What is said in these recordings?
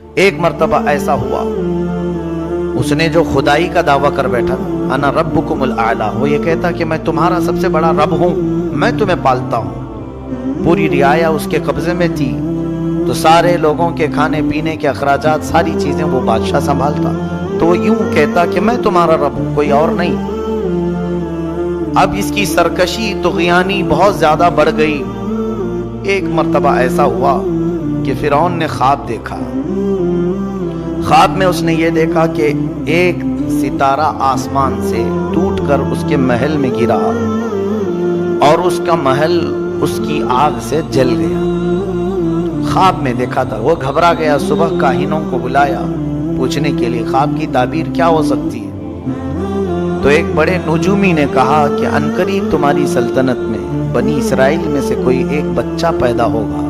ایک مرتبہ ایسا ہوا، اس نے جو خدائی کا دعویٰ کر بیٹھا، انا ربکم الاعلی، وہ یہ کہتا کہ میں تمہارا سب سے بڑا رب ہوں، میں تمہیں پالتا ہوں، پوری رعایا اس کے قبضے میں تھی، تو سارے لوگوں کے کھانے پینے کے اخراجات، ساری چیزیں وہ بادشاہ سنبھالتا، تو وہ یوں کہتا کہ میں تمہارا رب ہوں، کوئی اور نہیں۔ اب اس کی سرکشی طغیانی بہت زیادہ بڑھ گئی۔ ایک مرتبہ ایسا ہوا کہ فرعون نے خواب دیکھا، خواب میں اس نے یہ دیکھا کہ ایک ستارہ آسمان سے ٹوٹ کر اس کے محل میں گرا اور اس کا محل اس کی آگ سے جل گیا۔ خواب میں دیکھا تھا، وہ گھبرا گیا، صبح کاہنوں کو بلایا پوچھنے کے لیے خواب کی تعبیر کیا ہو سکتی ہے، تو ایک بڑے نجومی نے کہا کہ عنقریب تمہاری سلطنت میں بنی اسرائیل میں سے کوئی ایک بچہ پیدا ہوگا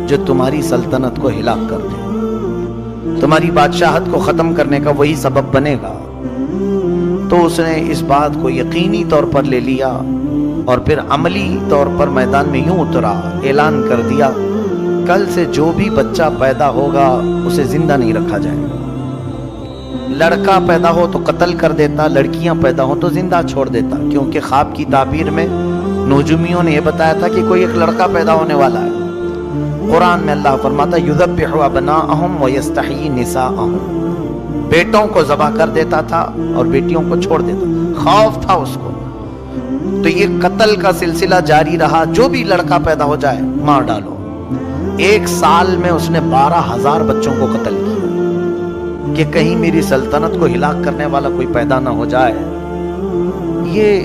جو تمہاری سلطنت کو ہلاک کر دے، تمہاری بادشاہت کو ختم کرنے کا وہی سبب بنے گا۔ تو اس نے اس بات کو یقینی طور پر لے لیا اور پھر عملی طور پر میدان میں یوں اترا، اعلان کر دیا کل سے جو بھی بچہ پیدا ہوگا اسے زندہ نہیں رکھا جائے گا، لڑکا پیدا ہو تو قتل کر دیتا، لڑکیاں پیدا ہو تو زندہ چھوڑ دیتا، کیونکہ خواب کی تعبیر میں نجومیوں نے یہ بتایا تھا کہ کوئی ایک لڑکا پیدا ہونے والا ہے۔ قرآن میں اللہ فرماتا یذبح ابناءہم ویستحیی نساءہم، بیٹوں کو ذبح کر دیتا تھا اور بیٹیوں کو چھوڑ دیتا، خوف تھا اس کو، تو یہ قتل کا سلسلہ جاری رہا، جو بھی لڑکا پیدا ہو جائے مار ڈالو۔ ایک سال میں اس نے 12,000 بچوں کو قتل کیا کہ کہیں میری سلطنت کو ہلاک کرنے والا کوئی پیدا نہ ہو جائے۔ یہ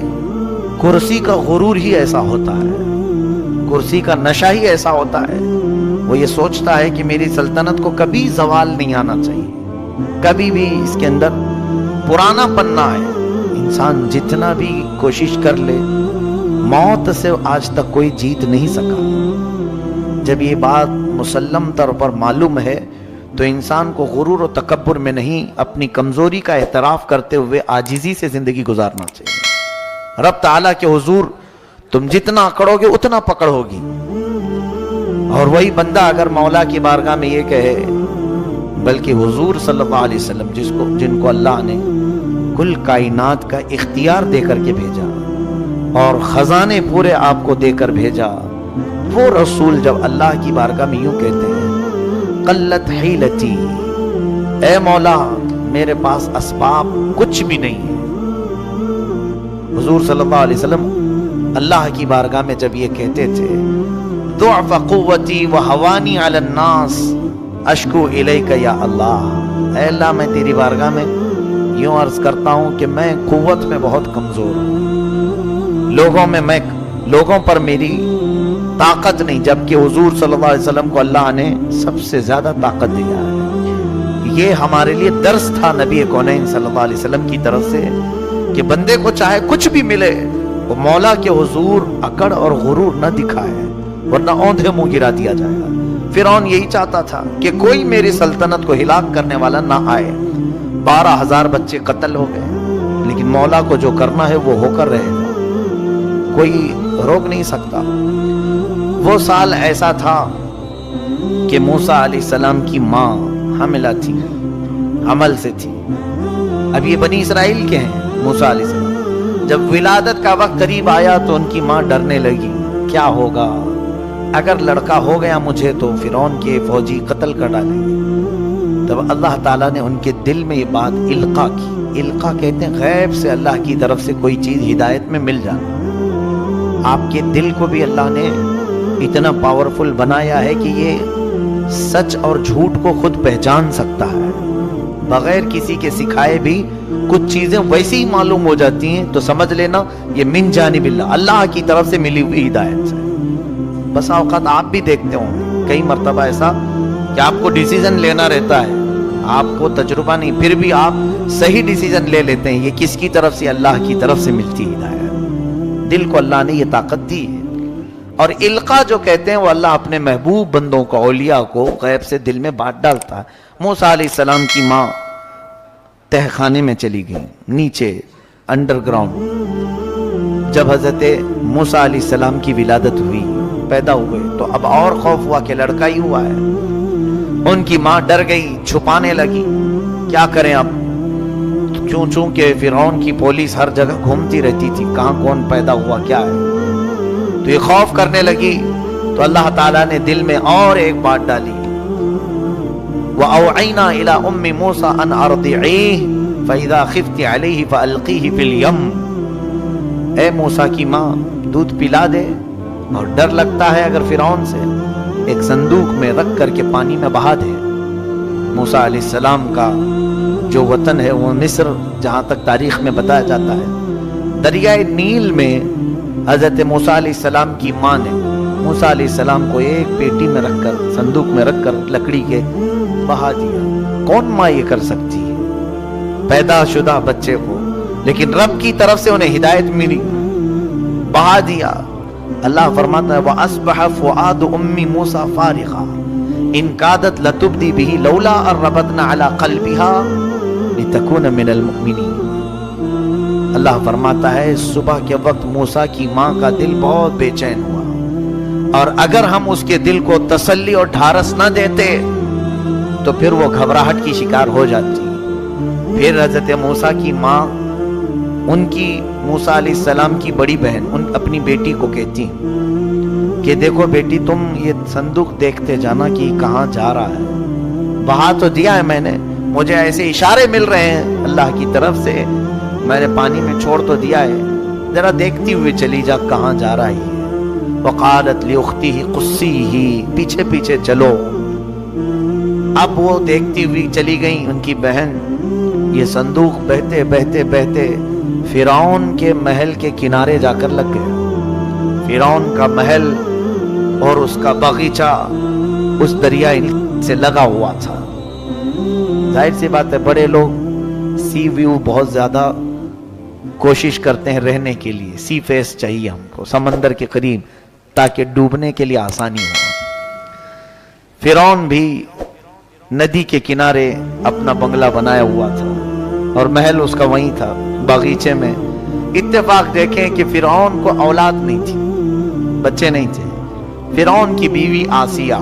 کرسی کا غرور ہی ایسا ہوتا ہے، کرسی کا نشہ ہی ایسا ہوتا ہے، وہ یہ سوچتا ہے کہ میری سلطنت کو کبھی زوال نہیں آنا چاہیے، کبھی بھی اس کے اندر پرانا پننا ہے۔ انسان جتنا بھی کوشش کر لے، موت سے آج تک کوئی جیت نہیں سکا۔ جب یہ بات مسلم طور پر معلوم ہے تو انسان کو غرور و تکبر میں نہیں، اپنی کمزوری کا اعتراف کرتے ہوئے عاجزی سے زندگی گزارنا چاہیے۔ رب تعالیٰ کے حضور تم جتنا اکڑو گے اتنا پکڑ ہوگی، اور وہی بندہ اگر مولا کی بارگاہ میں یہ کہے، بلکہ حضور صلی اللہ علیہ وسلم جن کو اللہ نے کل کائنات کا اختیار دے کر کے بھیجا اور خزانے پورے آپ کو دے کر بھیجا، وہ رسول جب اللہ کی بارگاہ میں یوں کہتے ہیں قلت حیلتی، اے مولا میرے پاس اسباب کچھ بھی نہیں ہے۔ حضور صلی اللہ علیہ وسلم اللہ کی بارگاہ میں جب یہ کہتے تھے ضعف قوتی وحوانی علی الناس اشکو الیک یا اللہ، اے اللہ میں تیری بارگاہ میں یوں عرض کرتا ہوں کہ میں قوت میں بہت کمزور ہوں، لوگوں پر میری طاقت نہیں، جبکہ حضور صلی اللہ علیہ وسلم کو اللہ نے سب سے زیادہ طاقت دیا ہے۔ یہ ہمارے لیے درس تھا نبی کونین صلی اللہ علیہ وسلم کی طرف سے کہ بندے کو چاہے کچھ بھی ملے وہ مولا کے حضور اکڑ اور غرور نہ دکھائے، ورنہ اوندھے منہ گرا دیا جائے گا۔ فرعون یہی چاہتا تھا کہ کوئی میری سلطنت کو ہلاک کرنے والا نہ آئے۔ 12,000 بچے قتل ہو گئے، لیکن مولا کو جو کرنا ہے وہ ہو کر رہے گا، کوئی روک نہیں سکتا۔ وہ سال ایسا تھا کہ موسیٰ علیہ السلام کی ماں حاملہ تھی، حمل سے تھی۔ اب یہ بنی اسرائیل کے ہیں موسیٰ علیہ السلام، جب ولادت کا وقت قریب آیا تو ان کی ماں ڈرنے لگی، کیا ہوگا اگر لڑکا ہو گیا مجھے تو فرعون کے فوجی قتل کر ڈالیں گے۔ تب اللہ تعالیٰ نے ان کے دل میں یہ بات القا کی۔ القا کہتے ہیں غیب سے اللہ کی طرف سے کوئی چیز ہدایت میں مل جانا۔ آپ کے دل کو بھی اللہ نے اتنا پاورفل بنایا ہے کہ یہ سچ اور جھوٹ کو خود پہچان سکتا ہے، بغیر کسی کے سکھائے بھی کچھ چیزیں ویسی ہی معلوم ہو جاتی ہیں، تو سمجھ لینا یہ من جانب اللہ کی طرف سے ملی ہوئی ہدایت ہے۔ بس اوقات آپ بھی دیکھتے ہوں کئی مرتبہ ایسا کہ آپ کو ڈیسیزن لینا رہتا ہے، آپ کو تجربہ نہیں، پھر بھی آپ صحیح ڈیسیزن لے لیتے ہیں، یہ کس کی طرف سے؟ اللہ کی طرف سے ملتی ہدایت۔ دل کو اللہ نے یہ طاقت دی ہے۔ اور القا جو کہتے ہیں وہ اللہ اپنے محبوب بندوں کو، اولیاء کو غیب سے دل میں بات ڈالتا ہے۔ موسیٰ علیہ السلام کی ماں تہ خانے میں چلی گئی، نیچے انڈر گراؤنڈ۔ جب حضرت موسیٰ علیہ السلام کی ولادت ہوئی، پیدا ہوئے، تو اب اور خوف ہوا کہ لڑکا ہی ہوا ہے، ان کی ماں ڈر گئی، چھپانے لگی، کیا کریں اب؟ چونکہ فرعون کی پولیس ہر جگہ گھومتی رہتی تھی، کہاں کون پیدا ہوا کیا ہے، تو یہ خوف کرنے لگی۔ تو اللہ تعالیٰ نے دل میں اور ایک بات ڈالی، وَأَوْعَيْنَا إِلَىٰ أُمِّ مُوسَىٰ أَنْ أَرْضِعِيهِ فَإِذَا خِفْتِ عَلَيْهِ فَأَلْقِيهِ فِي الْيَمِّ، اے موسیٰ کی ماں دودھ پلا دے، اور ڈر لگتا ہے اگر فرعون سے، ایک صندوق میں رکھ کر کے پانی میں بہا دے۔ موسیٰ علیہ السلام کا جو وطن ہے وہ مصر، جہاں تک تاریخ میں بتایا جاتا ہے، دریائے نیل میں حضرت موسیٰ علیہ السلام کی ماں نے موسیٰ علیہ السلام کو ایک پیٹی میں رکھ کر، صندوق میں رکھ کر لکڑی کے بہا دیا۔ کون ماں یہ کر سکتی ہے پیدا شدہ بچے کو؟ لیکن رب کی طرف سے انہیں ہدایت ملی، بہا دیا۔ اللہ فرماتا ہے وَأَصْبَحَ فُؤَادُ أُمِّ مُوسَىٰ فَارِغًا إِن كَادَتْ لَتُبْدِي بِهِ لَوْلَا أَن رَّبَطْنَا عَلَىٰ قَلْبِهَا لِتَكُونَ مِنَ الْمُؤْمِنِينَ۔ اللہ فرماتا ہے صبح کے وقت موسیٰ کی ماں کا دل بہت بے چین ہوا، اور اگر ہم اس کے دل کو تسلی اور ڈھارس نہ دیتے تو پھر وہ گھبراہٹ کی شکار ہو جاتی۔ پھر حضرت موسیٰ کی ماں ان کی موسیٰ علیہ السلام کی بڑی بہن اپنی بیٹی کو کہتی کہ دیکھو بیٹی، تم یہ صندوق دیکھتے جانا کہ کہاں جا رہا ہے، بہا تو دیا ہے میں نے، مجھے ایسے اشارے مل رہے ہیں اللہ کی طرف سے، میں نے پانی میں چھوڑ تو دیا ہے، ذرا دیکھتی ہوئے چلی جا کہاں جا رہا ہے۔ وقالت لأختہ قصیہ، پیچھے پیچھے چلو۔ اب وہ دیکھتی ہوئی چلی گئی ان کی بہن۔ یہ صندوق بہتے بہتے بہتے فرعون کے محل کے کنارے جا کر لگ گیا۔ فرعون کا محل اور اس کا باغیچہ اس دریائے سے لگا ہوا تھا۔ ظاہر سی بات ہے بڑے لوگ سی ویو بہت زیادہ کوشش کرتے ہیں رہنے کے لیے، سی فیس چاہیے ہم کو، سمندر کے قریب، تاکہ ڈوبنے کے لیے آسانی ہو۔ فرعون بھی ندی کے کنارے اپنا بنگلہ بنایا ہوا تھا اور محل اس کا وہیں تھا باغیچے میں۔ اتفاق دیکھیں کہ فرعون کو اولاد نہیں تھی، بچے نہیں تھے۔ فرعون کی بیوی آسیہ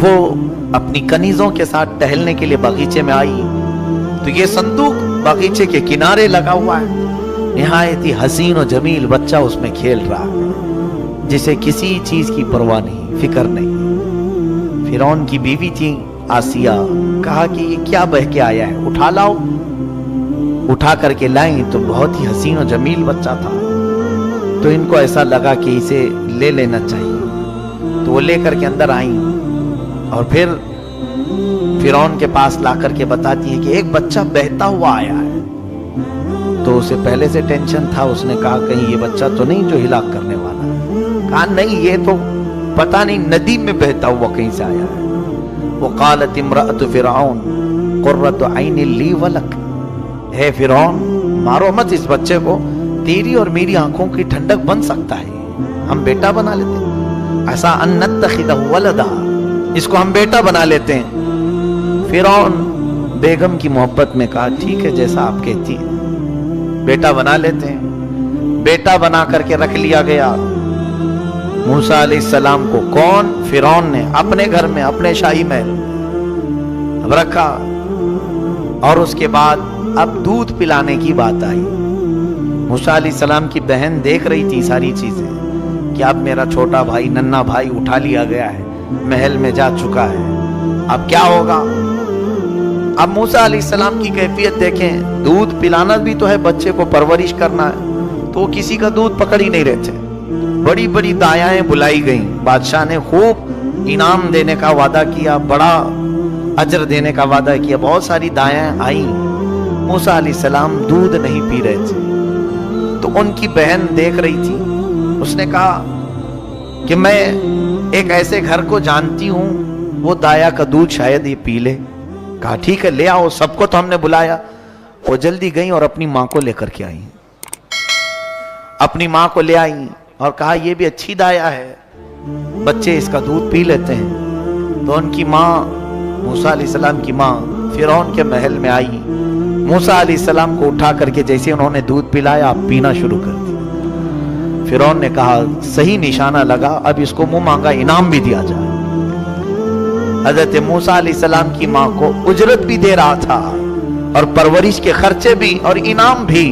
وہ اپنی کنیزوں کے ساتھ ٹہلنے کے لیے باغیچے میں آئی تو یہ صندوق باغیچے کے کنارے لگا ہوا ہے، نہایت ہی حسین و جمیل بچہ اس میں کھیل رہا ہے، جسے کسی چیز کی پرواہ نہیں، فکر نہیں۔ فرعون کی بیوی تھی آسیہ، کہا کہ یہ کیا بہ کے آیا ہے، اٹھا لاؤ۔ اٹھا کر کے لائیں تو بہت ہی حسین و جمیل بچہ تھا، تو ان کو ایسا لگا کہ اسے لے لینا چاہیے، تو وہ لے کر کے اندر آئیں اور پھر فرعون کے پاس لا کر کے بتاتی ہے کہ ایک بچہ بہتا ہوا آیا ہے۔ تو اسے پہلے سے ٹینشن تھا، اس نے کہا کہیں یہ بچہ تو نہیں جو ہلاک کرنے والا ہے؟ کہا نہیں، یہ تو پتہ نہیں ندی میں بہتا ہوا کہیں سے آیا ہے۔ وقالت امرأة فرعون قرۃ عین لی ولک، اے فرعون مارو مت اس بچے کو، تیری اور میری آنکھوں کی ٹھنڈک بن سکتا ہے، ہم بیٹا بنا لیتے ہیں، ایسا ان نتخذہ ولدا، اس کو ہم بیٹا بنا لیتے ہیں۔ فرعون بیگم کی محبت میں کہا ٹھیک ہے جیسا آپ کہتی ہیں، بیٹا بنا لیتے ہیں۔ بیٹا بنا کر کے رکھ لیا گیا موسیٰ علیہ السلام کو۔ کون؟ فرعون نے اپنے گھر میں، اپنے شاہی محل اب رکھا۔ اور اس کے بعد اب دودھ پلانے کی بات آئی۔ موسیٰ علیہ السلام کی بہن دیکھ رہی تھی ساری چیزیں کہ اب میرا چھوٹا بھائی، ننھا بھائی اٹھا لیا گیا ہے، محل میں جا چکا ہے، اب کیا ہوگا؟ اب موسیٰ علیہ السلام کی کیفیت دیکھیں، دودھ پلانا بھی تو ہے، بچے کو پرورش کرنا ہے، تو وہ کسی کا دودھ پکڑ ہی نہیں رہتے۔ بڑی بڑی دایائیں بلائی گئیں، بادشاہ نے خوب انعام دینے کا وعدہ کیا، بڑا اجر دینے کا وعدہ کیا، بہت ساری دایائیں آئیں۔ موسیٰ علیہ السلام دودھ نہیں پی رہے تھے، تو ان کی بہن دیکھ رہی تھی، اس نے کہا کہ میں ایک ایسے گھر کو جانتی ہوں وہ دایا کا دودھ شاید یہ پی لے۔ کہا ٹھیک ہے لے آؤ، سب کو تو ہم نے بلایا۔ وہ جلدی گئیں اور اپنی ماں کو لے کر کے آئیں، اپنی ماں کو لے آئیں اور کہا یہ بھی اچھی دایا ہے، بچے اس کا دودھ پی لیتے ہیں۔ تو ان کی ماں، موسیٰ علیہ السلام کی ماں فرعون کے محل میں آئی، موسیٰ علیہ السلام کو اٹھا کر کے جیسے انہوں نے دودھ پلایا آپ پینا شروع کر دیا۔ فرعون نے کہا صحیح نشانہ لگا، اب اس کو منہ مانگا انعام بھی دیا جائے۔ حضرت موسیٰ علیہ السلام کی ماں کو اجرت بھی دے رہا تھا اور پرورش کے خرچے بھی اور انعام بھی.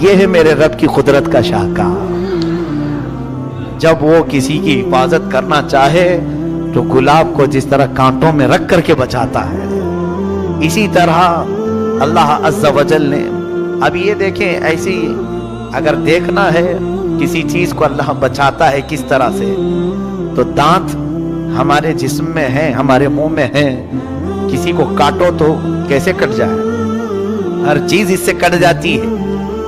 یہ ہے میرے رب کی قدرت کا شاہکار. جب وہ کسی کی حفاظت کرنا چاہے تو گلاب کو جس طرح کانٹوں میں رکھ کر کے بچاتا ہے، اسی طرح اللہ عز و جل نے. اب یہ دیکھیں، ایسی اگر دیکھنا ہے کسی چیز کو اللہ بچاتا ہے کس طرح سے، تو دانت ہمارے جسم میں ہیں، ہمارے منہ میں ہیں. کسی کو کاٹو تو کیسے کٹ جائے؟ ہر چیز اس سے کٹ جاتی ہے،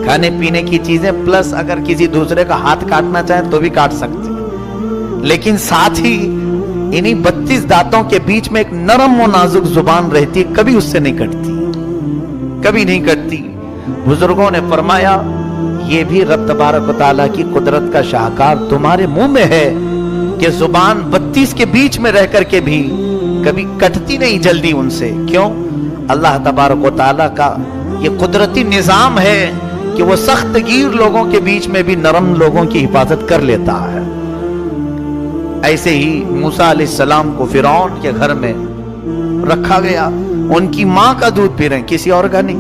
کھانے پینے کی چیزیں، پلس اگر کسی دوسرے کا ہاتھ کاٹنا چاہیں تو بھی کاٹ سکتے ہیں. لیکن ساتھ ہی انہی 32 دانتوں کے بیچ میں ایک نرم و نازک زبان رہتی ہے، کبھی اس سے نہیں کٹتی، کبھی نہیں کٹتی. بزرگوں نے فرمایا یہ بھی رب تبارک و تعالیٰ کی قدرت کا شاہکار تمہارے منہ میں ہے کہ زبان 32 کے بیچ میں رہ کر کے بھی کبھی کٹتی نہیں جلدی ان سے. کیوں؟ اللہ تبارک و تعالیٰ کا یہ قدرتی نظام ہے کہ وہ سخت گیر لوگوں کے بیچ میں بھی نرم لوگوں کی حفاظت کر لیتا ہے. ایسے ہی موسیٰ علیہ السلام کو فرعون کے گھر میں رکھا گیا. ان کی ماں کا دودھ پی رہے ہیں، کسی اور کا نہیں.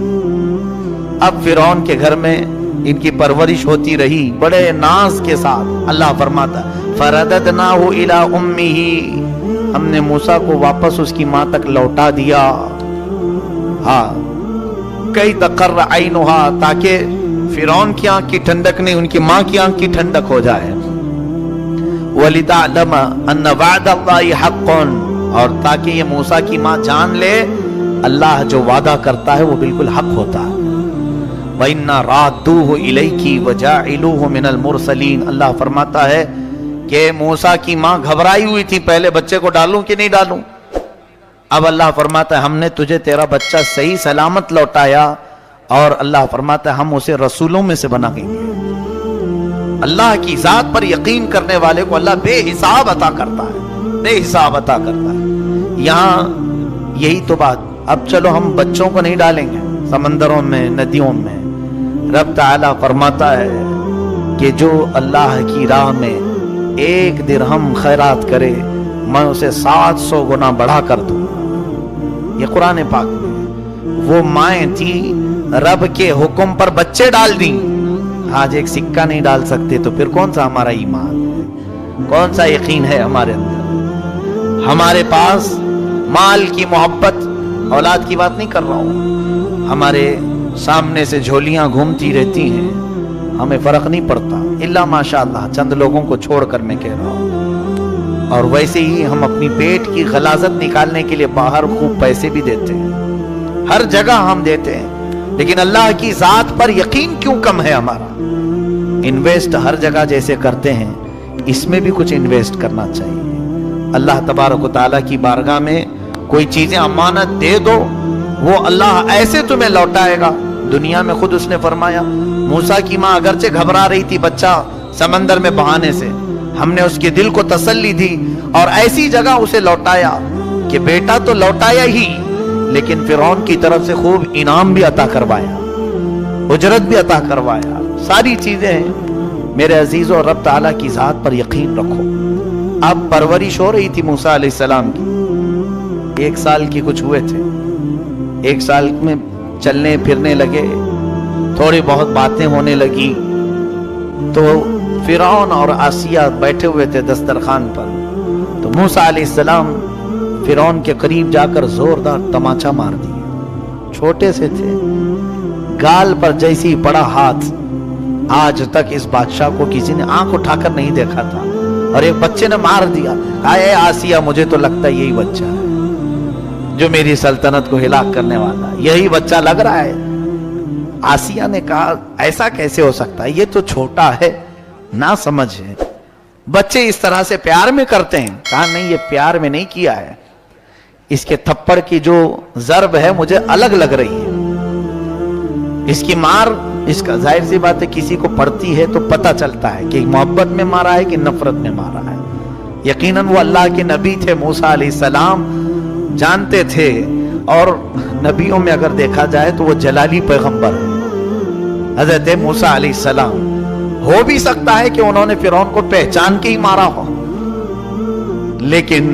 اب فرعون کے گھر میں ان کی پرورش ہوتی رہی بڑے ناز کے ساتھ. اللہ فرماتا فَرَدَدْنَاهُ إِلَىٰ أُمِّهِ، ہم نے موسیٰ کو واپس اس کی ماں تک لوٹا دیا. ہاں، کئی تقر عینھا، تاکہ فرعون کی آنکھ کی ٹھنڈک نہیں، ان کی ماں کی آنکھ کی ٹھنڈک ہو جائے. وَلِتَعْلَمَ أَنَّ وَعْدَ اللَّهِ حَقٌّ، اور تاکہ یہ موسیٰ کی ماں جان لے اللہ جو وعدہ کرتا ہے وہ بالکل حق ہوتا ہے. وَإِنَّا رَادُّوهُ إِلَيْكِ وَجَاعِلُوهُ مِنَ الْمُرْسَلِينَ. اللہ فرماتا ہے کہ موسیٰ کی ماں گھبرائی ہوئی تھی، پہلے بچے کو ڈالوں کہ نہیں ڈالوں. اب اللہ فرماتا ہے ہم نے تجھے تیرا بچہ صحیح سلامت لوٹایا، اور اللہ فرماتا ہے ہم اسے رسولوں میں سے بنا گئے. اللہ کی ذات پر یقین کرنے والے کو اللہ بے حساب عطا کرتا ہے، بے حساب عطا کرتا ہے. یہاں یہی تو بات. اب چلو ہم بچوں کو نہیں ڈالیں گے سمندروں میں، ندیوں میں. رب تعالیٰ فرماتا ہے کہ جو اللہ کی راہ میں 1 درہم خیرات کرے میں اسے 700 گنا بڑھا کر دوں. یہ قرآن پاک میں. وہ مائیں تھی رب کے حکم پر بچے ڈال دیں. آج ایک سکہ نہیں ڈال سکتے تو پھر کون سا ہمارا ایمان ہے، کون سا یقین ہے ہمارے اندر؟ ہمارے پاس مال کی محبت، اولاد کی بات نہیں کر رہا ہوں، ہمارے سامنے سے جھولیاں گھومتی رہتی ہیں، ہمیں فرق نہیں پڑتا الا ماشاءاللہ چند لوگوں کو چھوڑ کر میں کہہ رہا ہوں. اور ویسے ہی ہم اپنی پیٹ کی غلاظت نکالنے کے لیے باہر خوب پیسے بھی دیتے ہیں، ہر جگہ ہم دیتے ہیں. لیکن اللہ کی ذات پر یقین کیوں کم ہے ہمارا؟ انویسٹ ہر جگہ جیسے کرتے ہیں اس میں بھی کچھ انویسٹ کرنا چاہیے. اللہ تبارک و تعالیٰ کی بارگاہ میں کوئی چیزیں امانت دے دو، وہ اللہ ایسے تمہیں لوٹائے گا. دنیا میں خود اس نے فرمایا موسیٰ کی ماں اگرچہ گھبرا رہی تھی بچہ سمندر میں بہانے سے، ہم نے اس کے دل کو تسلی دی اور ایسی جگہ اسے لوٹایا کہ بیٹا تو لوٹایا ہی، لیکن فرعون کی طرف سے خوب انعام بھی عطا کروایا، اجرت بھی عطا کروایا. ساری چیزیں ہیں. میرے عزیزوں، رب تعالیٰ کی ذات پر یقین رکھو. اب پرورش ہو رہی تھی موسیٰ علیہ السلام کی. 1 سال کی کچھ ہوئے تھے. 1 سال میں چلنے پھرنے لگے، تھوڑی بہت باتیں ہونے لگی. تو فرعون اور آسیہ بیٹھے ہوئے تھے دسترخوان پر. تو موسیٰ علیہ السلام فرعون کے قریب جا کر زوردار تماچا مار دیا. چھوٹے سے تھے، گال پر جیسی پڑا ہاتھ. آج تک اس بادشاہ کو کسی نے آنکھ اٹھا کر نہیں دیکھا تھا، اور ایک بچے نے مار دیا. کہا اے آسیہ، مجھے تو لگتا ہے یہی بچہ ہے جو میری سلطنت کو ہلاک کرنے والا ہے، یہی بچہ لگ رہا ہے. آسیہ نے کہا ایسا کیسے ہو سکتا ہے، یہ تو چھوٹا ہے، نہ سمجھ ہے، بچے اس طرح سے پیار میں کرتے ہیں. کہا نہیں، یہ پیار میں نہیں کیا ہے، اس کے تھپڑ کی جو ضرب ہے مجھے الگ لگ رہی ہے. اس کی مار، اس کا ظاہر سی بات ہے کسی کو پڑتی ہے تو پتہ چلتا ہے کہ محبت میں مارا ہے کہ نفرت میں مارا ہے. یقیناً وہ اللہ کے نبی تھے موسیٰ علیہ السلام، جانتے تھے. اور نبیوں میں اگر دیکھا جائے تو وہ جلالی پیغمبر ہے حضرت موسیٰ علیہ السلام. ہو بھی سکتا ہے کہ انہوں نے فرعون کو پہچان کے ہی مارا ہو، لیکن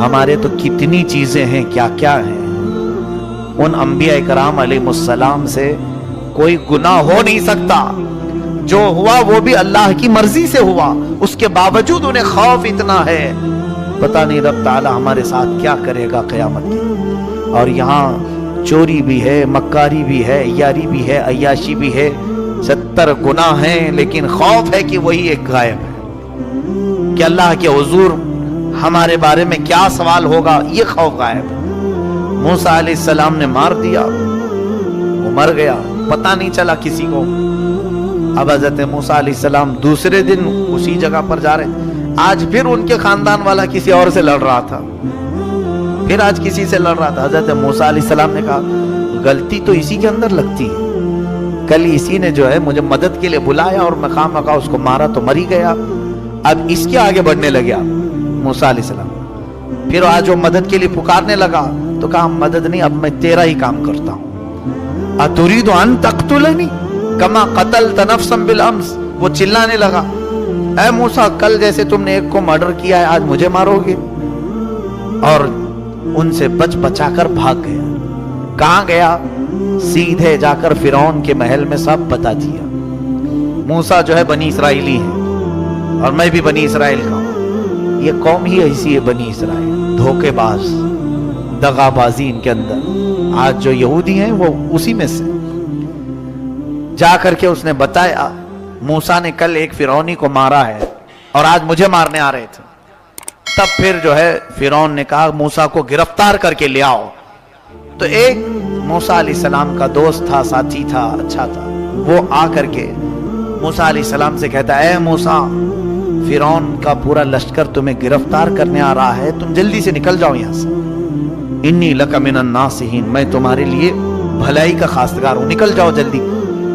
ہمارے تو کتنی چیزیں ہیں، کیا کیا ہیں۔ ان انبیاء کرام علیہ السلام سے کوئی گناہ ہو نہیں سکتا، جو ہوا وہ بھی اللہ کی مرضی سے ہوا، اس کے باوجود انہیں خوف اتنا ہے، پتہ نہیں رب تعالی ہمارے ساتھ کیا کرے گا قیامت کی۔ اور یہاں چوری بھی ہے، مکاری بھی ہے، یاری بھی ہے، عیاشی بھی ہے، 70 گناہ ہیں، لیکن خوف ہے کہ وہی ایک غائب ہے، کہ اللہ کے حضور ہمارے بارے میں کیا سوال ہوگا، یہ خوف غائب ہے۔ موسیٰ علیہ السلام نے مار دیا، وہ مر گیا، پتہ نہیں چلا کسی کو۔ اب حضرت موسیٰ علیہ السلام دوسرے دن اسی جگہ پر جا رہے، آج پھر ان کے خاندان والا کسی اور سے لڑ رہا تھا، پھر آج کسی سے لڑ رہا تھا۔ حضرت موسیٰ علیہ السلام نے کہا غلطی تو اسی کے اندر لگتی ہے، کل اسی نے جو ہے مجھے مدد کے لیے بلایا اور میں خواہ مخواہ اس کو مارا تو مر ہی گیا، اب اس کے آگے بڑھنے لگا موسیٰ علیہ السلام۔ پھر آج وہ مدد کے لیے پکارنے لگا تو کہا مدد نہیں، اب میں تیرا ہی کام کرتا ہوں۔ اتريد ان تقتلنی کما قتلت نفسا بالامس، وہ چلانے لگا اے موسیٰ کل جیسے تم نے ایک کو مرڈر کیا ہے آج مجھے مارو گے، اور ان سے بچ بچا کر بھاگ گیا۔ کہاں گیا؟ سیدھے جا کر فرعون کے محل میں سب بتا دیا۔ موسیٰ جو ہے بنی اسرائیلی ہے اور میں بھی بنی اسرائیل کا ہوں، یہ قوم ہی ایسی ہے بنی اسرائیل، دھوکے باز، دغا بازی ان کے اندر۔ آج جو یہودی ہیں وہ اسی میں سے۔ جا کر کے اس نے بتایا موسیٰ نے کل ایک فرعونی کو مارا ہے اور آج مجھے مارنے آ رہے تھے۔ تب پھر جو ہے فرعون نے کہا موسیٰ کو گرفتار کر کے لے آؤ۔ تو ایک موسیٰ علیہ السلام کا دوست تھا، ساتھی تھا، اچھا تھا، وہ آ کر کے موسیٰ علیہ السلام سے کہتا اے موسیٰ فرعون کا پورا لشکر تمہیں گرفتار کرنے آ رہا ہے، تم جلدی سے نکل جاؤ یہاں سے، انی لک من الناصحین، میں تمہارے لیے بھلائی کا خواستگار ہوں، نکل جاؤ جلدی۔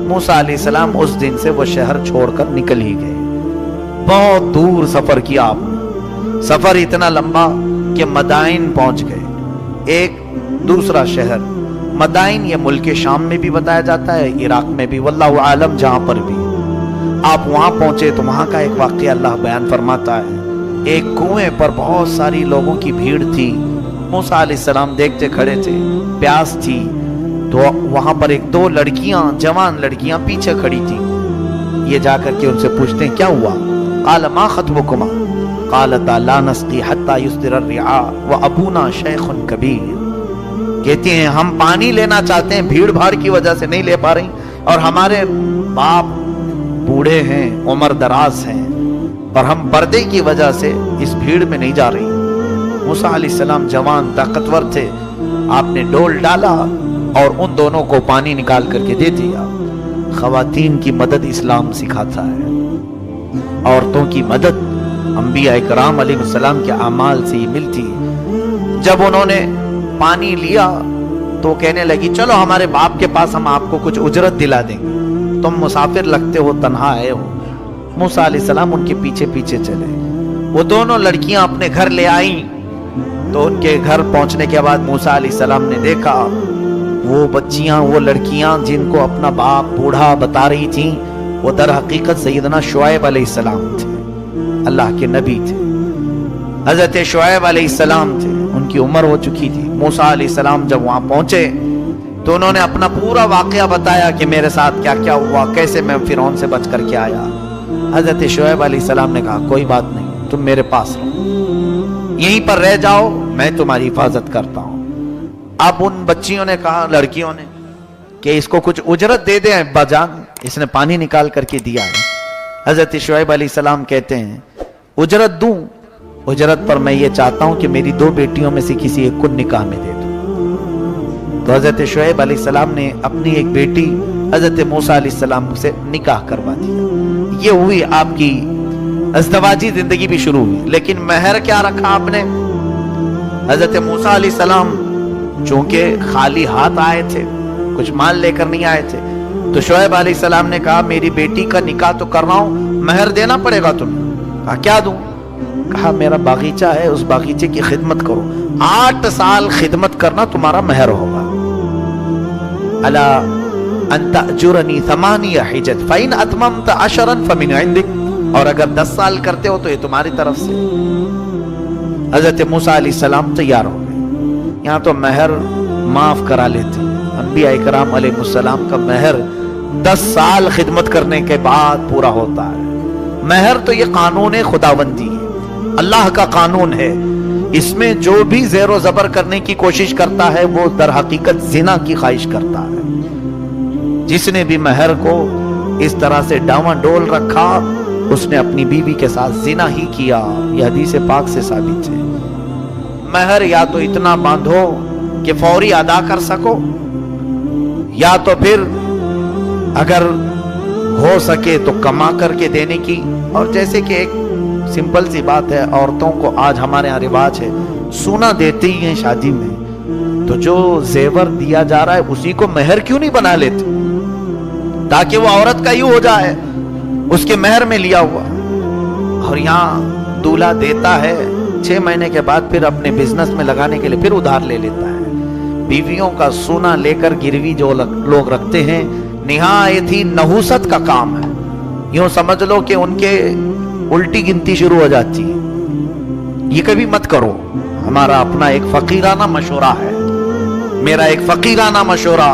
موسیٰ علیہ السلام اس دن سے وہ شہر چھوڑ کر نکل ہی گئے۔ بہت دور سفر کیا آپ نے، سفر اتنا لمبا کہ مدائن پہنچ گئے، ایک دوسرا شہر مدائن، یہ ملک شام میں بھی بتایا جاتا ہے، عراق میں بھی، واللہ عالم جہاں پر بھی۔ آپ وہاں پہنچے تو وہاں کا ایک واقعہ اللہ بیان فرماتا ہے، ایک کنویں پر بہت ساری لوگوں کی بھیڑ تھی، موسیٰ علیہ السلام دیکھتے کھڑے تھے، پیاس تھی، تو وہاں پر ایک دو لڑکیاں، جوان لڑکیاں پیچھے کھڑی تھی۔ یہ جا کر کے ان سے پوچھتے ہیں کیا ہوا؟ قال ما خطبکما قالتا لا نسقی حتی یصدر الرعاء وابونا شیخ کبیر، کہتی ہیں ہم پانی لینا چاہتے ہیں، بھیڑ بھاڑ کی وجہ سے نہیں لے پا رہی، اور ہمارے باپ بوڑھے ہیں، عمر دراز ہیں، اور ہم پردے کی وجہ سے اس بھیڑ میں نہیں جا رہی۔ موسیٰ علیہ السلام جوان طاقتور تھے، آپ نے ڈول ڈالا اور ان دونوں کو پانی نکال کر کے دے دیا۔ خواتین کی مدد اسلام سکھاتا ہے، عورتوں کی مدد انبیاء کرام علیہ السلام کے اعمال سے ہی ملتی۔ جب انہوں نے پانی لیا تو کہنے لگی چلو ہمارے باپ کے پاس، ہم آپ کو کچھ اجرت دلا دیں گے، تم مسافر لگتے ہو، تنہا آئے ہو۔ موسیٰ علیہ السلام ان کے پیچھے پیچھے چلے، وہ دونوں لڑکیاں اپنے گھر لے آئیں، تو ان کے گھر پہنچنے کے بعد موسیٰ علیہ السلام نے دیکھا وہ بچیاں، وہ لڑکیاں جن کو اپنا باپ بوڑھا بتا رہی تھیں، وہ در حقیقت سیدنا شعیب علیہ السلام تھے، اللہ کے نبی تھے، حضرت شعیب علیہ السلام تھے، ان کی عمر ہو چکی تھی۔ موسیٰ علیہ السلام جب وہاں پہنچے تو انہوں نے اپنا پورا واقعہ بتایا کہ میرے ساتھ کیا کیا ہوا، کیسے میں فرعون سے بچ کر کے آیا۔ حضرت شعیب علیہ السلام نے کہا کوئی بات نہیں، تم میرے پاس رہو، یہیں پر رہ جاؤ، میں تمہاری حفاظت کرتا ہوں۔ اب ان بچیوں نے کہا، لڑکیوں نے، کہ اس کو کچھ اجرت دے دیں ابا جان، اس نے پانی نکال کر کے دیا ہے۔ حضرت شعیب علیہ السلام کہتے ہیں اجرت دوں؟ اجرت پر میں یہ چاہتا ہوں کہ میری 2 بیٹیوں میں سے کسی ایک کو نکاح میں دے دوں۔ تو حضرت شعیب علیہ السلام نے اپنی ایک بیٹی حضرت موسیٰ علیہ السلام سے نکاح کروا دیا۔ یہ ہوئی آپ کی ازدواجی زندگی بھی شروع ہوئی، لیکن مہر کیا رکھا آپ نے؟ حضرت موسیٰ علیہ السلام چونکہ خالی ہاتھ آئے تھے، کچھ مال لے کر نہیں آئے تھے، تو شعیب علیہ السلام نے کہا میری بیٹی کا نکاح تو کر رہا ہوں، مہر دینا پڑے گا تمہیں۔ کہا کیا دوں؟ کہا میرا باغیچہ ہے، اس باغیچے کی خدمت کرو، 8 سال خدمت کرنا تمہارا مہر ہوگا۔ الا ان تأجرنی 8 حجج فإن اتممت 10 فمن عندک، اور اگر 10 سال کرتے ہو تو یہ تمہاری طرف سے۔ حضرت موسیٰ علیہ السلام تیار ہو گئے. یہاں تو مہر معاف کرا لیتے ہیں. انبیاء کرام علیہ السلام کا مہر 10 سال خدمت کرنے کے بعد پورا ہوتا ہے. مہر تو یہ قانون خداوندی ہے، اللہ کا قانون ہے. اس میں جو بھی زیر و زبر کرنے کی کوشش کرتا ہے وہ در حقیقت زنا کی خواہش کرتا ہے. جس نے بھی مہر کو اس طرح سے ڈاواں ڈول رکھا اس نے اپنی بیوی کے ساتھ زنا ہی کیا. یہ حدیث پاک سے ثابت ہے. مہر یا تو اتنا باندھو کہ فوری ادا کر سکو، یا تو پھر اگر ہو سکے تو کما کر کے دینے کی. اور جیسے کہ ایک سمپل سی بات ہے، عورتوں کو آج ہمارے یہاں رواج ہے سونا دیتے ہی ہیں شادی میں، تو جو زیور دیا جا رہا ہے اسی کو مہر کیوں نہیں بنا لیتے تاکہ وہ عورت کا ہی ہو جائے، اس کے مہر میں لیا ہوا. اور یہاں دولہا دیتا ہے 6 مہینے کے بعد پھر اپنے بزنس میں لگانے کے لیے پھر ادھار لے لیتا ہے. بیویوں کا سونا لے کر گروی جو لوگ رکھتے ہیں نہایت ہی نحوست کا کام ہے. یوں سمجھ لو کہ ان کے الٹی گنتی شروع ہو جاتی ہے. یہ کبھی مت کرو. ہمارا اپنا ایک فقیرانہ مشورہ ہے، میرا ایک فقیرانہ مشورہ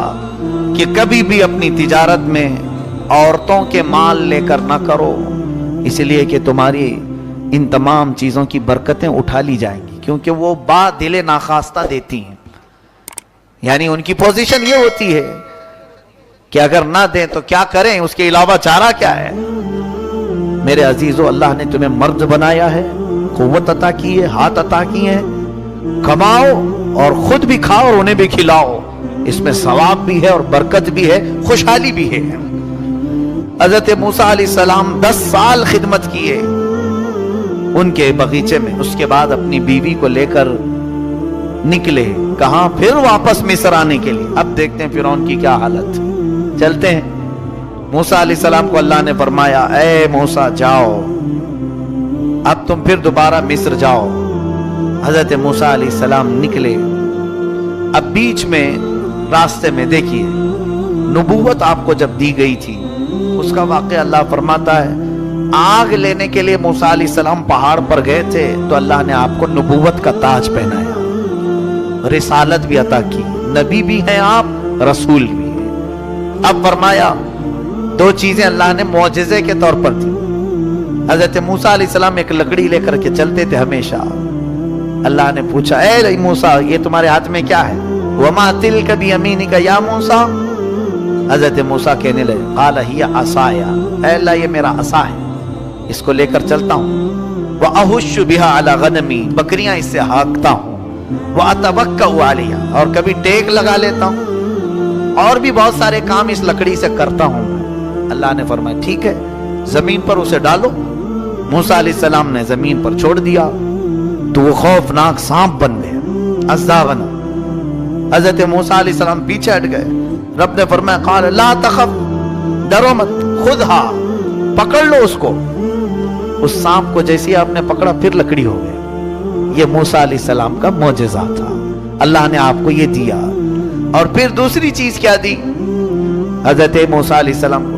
کہ کبھی بھی اپنی تجارت میں عورتوں کے مال لے کر نہ کرو، اس لیے کہ تمہاری ان تمام چیزوں کی برکتیں اٹھا لی جائیں گی، کیونکہ وہ با دل ناخواستہ دیتی ہیں. یعنی ان کی پوزیشن یہ ہوتی ہے کہ اگر نہ دیں تو کیا کریں، اس کے علاوہ چارہ کیا ہے. میرے عزیزو، اللہ نے تمہیں مرد بنایا ہے، قوت عطا کی ہے، ہاتھ عطا کی ہے. کماؤ اور خود بھی کھاؤ اور انہیں بھی کھلاؤ. اس میں ثواب بھی ہے اور برکت بھی ہے، خوشحالی بھی ہے. حضرت موسیٰ علیہ السلام 10 سال خدمت کیے ان کے باغیچے میں. اس کے بعد اپنی بیوی کو لے کر نکلے. کہاں؟ پھر واپس مصر آنے کے لیے. اب دیکھتے ہیں فرعون کی کیا حالت. چلتے ہیں. موسیٰ علیہ السلام کو اللہ نے فرمایا اے موسیٰ جاؤ، اب تم پھر دوبارہ مصر جاؤ. حضرت موسیٰ علیہ السلام نکلے. اب بیچ میں راستے میں دیکھیے نبوت آپ کو جب دی گئی تھی اس کا واقعہ اللہ فرماتا ہے. آگ لینے کے لیے موسیٰ علیہ السلام پہاڑ پر گئے تھے تو اللہ نے آپ کو نبوت کا تاج پہنایا، رسالت بھی عطا کی. نبی بھی ہیں آپ، رسول بھی ہیں. اب فرمایا 2 چیزیں اللہ نے معجزے کے طور پر دی. حضرت موسیٰ علیہ السلام ایک لکڑی لے کر کے چلتے تھے ہمیشہ. اللہ نے پوچھا اے موسیٰ یہ تمہارے ہاتھ میں کیا ہے؟ وَمَا تِلْكَ بِيَمِينِكَ يَا مُوسَىٰ. حضرت موسیٰ کہنے لگے قَالَ هِيَ عَصَايَ، اے اللہ یہ میرا عصا ہے، اس کو لے کر چلتا ہوں. وَأَهُشُّ بِهَا عَلَى غَنَمِي، بکریاں اس سے ہانکتا ہوں. وَأَتَوَكَّأُ عَلَيْهَا، اور کبھی ٹیک لگا لیتا ہوں، اور بھی بہت سارے کام اس لکڑی سے کرتا ہوں. اللہ نے فرمایا ٹھیک ہے زمین پر اسے ڈالو. موسیٰ علیہ السلام نے زمین پر چھوڑ دیا تو وہ خوفناک سانپ بن گیا، ازداغنا. حضرت موسیٰ علیہ السلام پیچھے ہٹ گئے. رب نے فرمایا قال لا تخف، ڈرو مت، خودھا، پکڑ لو اس کو. اس سانپ کو جیسے آپ نے پکڑا پھر لکڑی ہو گئے. یہ موسیٰ علیہ السلام کا معجزہ تھا، اللہ نے آپ کو یہ دیا. اور پھر دوسری چیز کیا دی حضرت موسیٰ علیہ السلام کو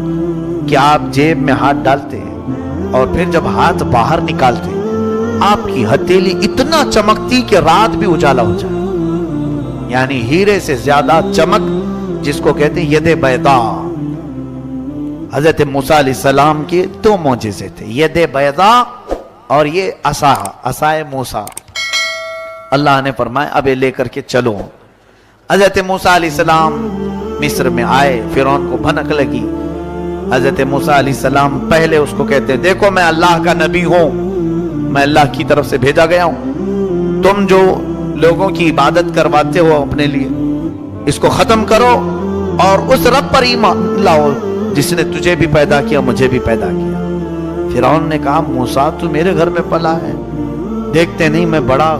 کہ آپ جیب میں ہاتھ ڈالتے اور پھر جب ہاتھ باہر نکالتے آپ کی ہتھیلی اتنا چمکتی کہ رات بھی اجالا ہو جائے. یعنی ہیرے سے زیادہ چمک، جس کو کہتے ہیں ید بیضا. حضرت موسیٰ علیہ السلام کے 2 معجزے تھے، ید بیضا اور یہ عصائے موسیٰ. اللہ نے فرمایا اب لے کر کے چلو. حضرت موسیٰ علیہ السلام مصر میں آئے. فرعون کو بھنک لگی. حضرت موسیٰ علیہ السلام پہلے اس کو کہتے دیکھو میں اللہ کا نبی ہوں، میں اللہ کی طرف سے بھیجا گیا ہوں. تم جو لوگوں کی عبادت کرواتے ہو اپنے لیے اس کو ختم کرو اور اس رب پر ایمان لاؤ جس نے تجھے بھی پیدا کیا مجھے بھی پیدا کیا. فرعون نے کہا موسیٰ تو میرے گھر میں پلا ہے، دیکھتے نہیں میں بڑا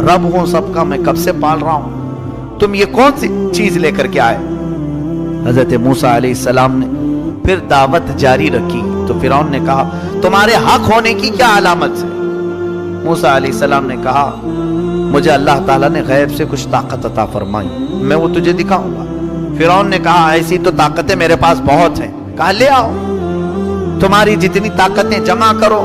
رب ہوں سب کا، میں کب سے پال رہا ہوں، تم یہ کون سی چیز لے کر کے آئے. حضرت موسیٰ علیہ السلام نے پھر دعوت جاری رکھی تو فرعون نے کہا تمہارے حق ہونے کی کیا علامت ہے؟ موسیٰ علیہ السلام نے کہا مجھے اللہ تعالیٰ نے غیب سے کچھ طاقت عطا فرمائی، میں وہ تجھے دکھاؤں گا. فرعون نے کہا ایسی تو طاقتیں میرے پاس بہت ہیں. کہا لے آؤ، تمہاری جتنی طاقتیں جمع کرو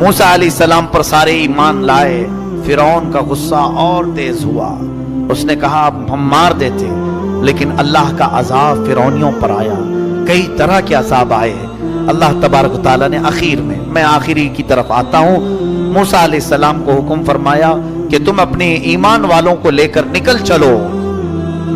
موسیٰ علیہ السلام پر سارے ایمان لائے، فرعون کا غصہ اور تیز ہوا، اس نے کہا اب ہم مار دیتے، لیکن اللہ کا عذاب فرعونیوں پر آیا، کئی طرح کے عذاب آئے۔ اللہ تبارک و تعالیٰ نے آخر میں آخری کی طرف آتا ہوں، موسیٰ علیہ السلام کو حکم فرمایا کہ تم اپنے ایمان والوں کو لے کر نکل چلو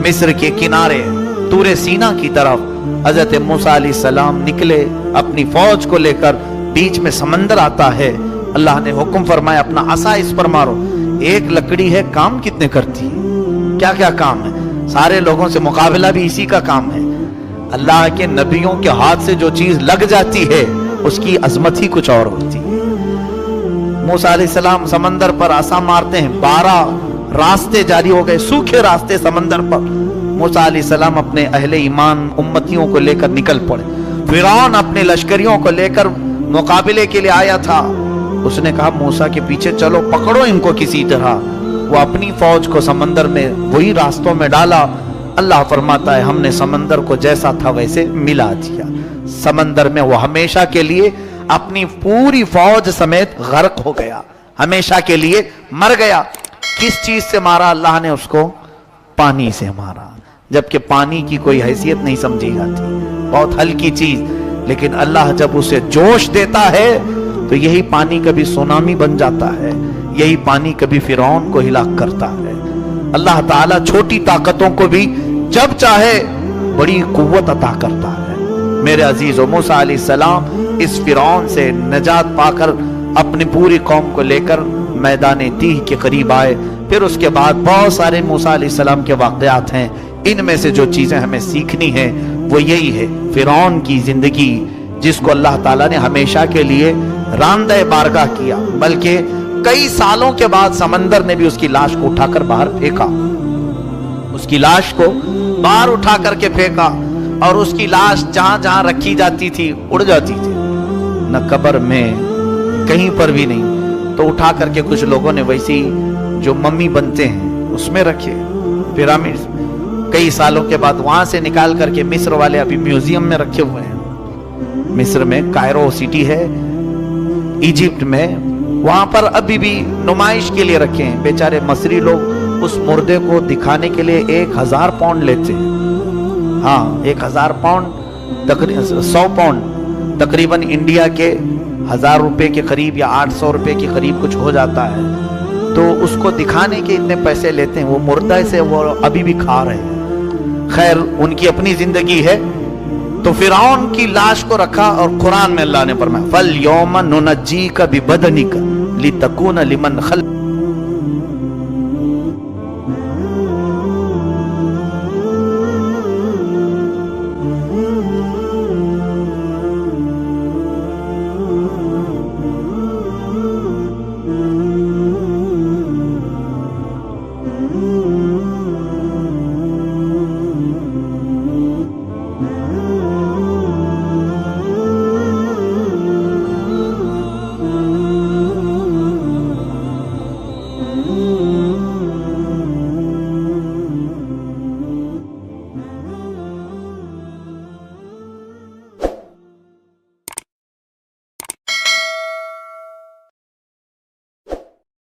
مصر کے کنارے طور سینا کی طرف۔ حضرت موسیٰ علیہ السلام نکلے اپنی فوج کو لے کر، بیچ میں سمندر آتا ہے، اللہ نے حکم فرمایا اپنا عصا اس پر مارو۔ ایک لکڑی ہے، کام کتنے کرتی ہے، کیا کیا کام ہے، سارے لوگوں سے مقابلہ بھی اسی کا کام ہے۔ اللہ کے نبیوں کے ہاتھ سے جو چیز لگ جاتی ہے اس کی عظمت ہی کچھ اور ہوتی ہے۔ موسیٰ علیہ السلام سمندر پر عصا مارتے ہیں، 12 راستے جاری ہو گئے، سوکھے راستے سمندر پر۔ موسیٰ علیہ السلام اپنے اہل ایمان امتیوں کو لے کر نکل پڑے۔ فرعون اپنے لشکریوں کو لے کر مقابلے کے لیے آیا تھا، اس نے کہا موسیٰ کے پیچھے چلو، پکڑو ان کو کسی طرح۔ وہ اپنی فوج کو سمندر میں وہی راستوں میں ڈالا۔ اللہ فرماتا ہے ہم نے سمندر کو جیسا تھا ویسے ملا دیا، سمندر میں وہ ہمیشہ کے لیے اپنی پوری فوج سمیت غرق ہو گیا، ہمیشہ کے لیے مر گیا۔ کس چیز سے مارا اللہ نے اس کو؟ پانی سے مارا، جبکہ پانی کی کوئی حیثیت نہیں سمجھی جاتی، بہت ہلکی چیز، لیکن اللہ جب اسے جوش دیتا ہے تو یہی پانی کبھی سونامی بن جاتا ہے، یہی پانی کبھی فرعون کو ہلاک کرتا ہے۔ اللہ تعالیٰ چھوٹی طاقتوں کو بھی جب چاہے بڑی قوت عطا کرتا ہے۔ میرے عزیزو، موسیٰ علیہ السلام اس فرعون سے نجات پا کر اپنی پوری قوم کو لے کر میدان تیہ کے قریب آئے۔ پھر اس کے بعد بہت سارے موسیٰ علیہ السلام کے واقعات ہیں، ان میں سے جو چیزیں ہمیں سیکھنی ہیں وہ یہی ہے، فرعون کی زندگی جس کو اللہ تعالیٰ نے ہمیشہ کے لیے راندہ بارگاہ کیا، بلکہ کئی سالوں کے بعد سمندر نے بھی اس کی لاش کو اٹھا کر باہر پھینکا، اس کی لاش کو باہر اٹھا کر کے پھینکا، اور اس کی لاش جہاں جہاں رکھی جاتی تھی اڑ جاتی تھی، نہ قبر میں کہیں پر بھی نہیں، تو اٹھا کر کے کچھ لوگوں نے ویسی جو ممی بنتے ہیں اس میں رکھے، پیرامڈ کئی سالوں کے بعد وہاں سے نکال کر کے مصر والے ابھی میوزیم میں رکھے ہوئے ہیں، مصر میں کائرو سٹی ہے ایجپٹ میں، وہاں پر ابھی بھی نمائش کے لیے رکھے ہیں۔ بیچارے مصری لوگ اس مردے کو دکھانے کے لیے 1000 پاؤنڈ لیتے ہیں، ہاں 1000 پاؤنڈ 100 پاؤنڈ تقریباً انڈیا کے 1000 روپے کے قریب یا 800 روپے کے قریب کچھ ہو جاتا ہے، تو اس کو دکھانے کے اتنے پیسے لیتے ہیں، وہ مردہ سے وہ ابھی بھی کھا رہے ہیں۔ خیر ان کی اپنی زندگی ہے۔ تو فرعون کی لاش کو رکھا، اور قرآن میں اللہ نے فرمایا فَالْيَوْمَ نُنَجِّيكَ بِبَدَنِكَ لِتَكُونَ لِمَنْ خَلْفَكَ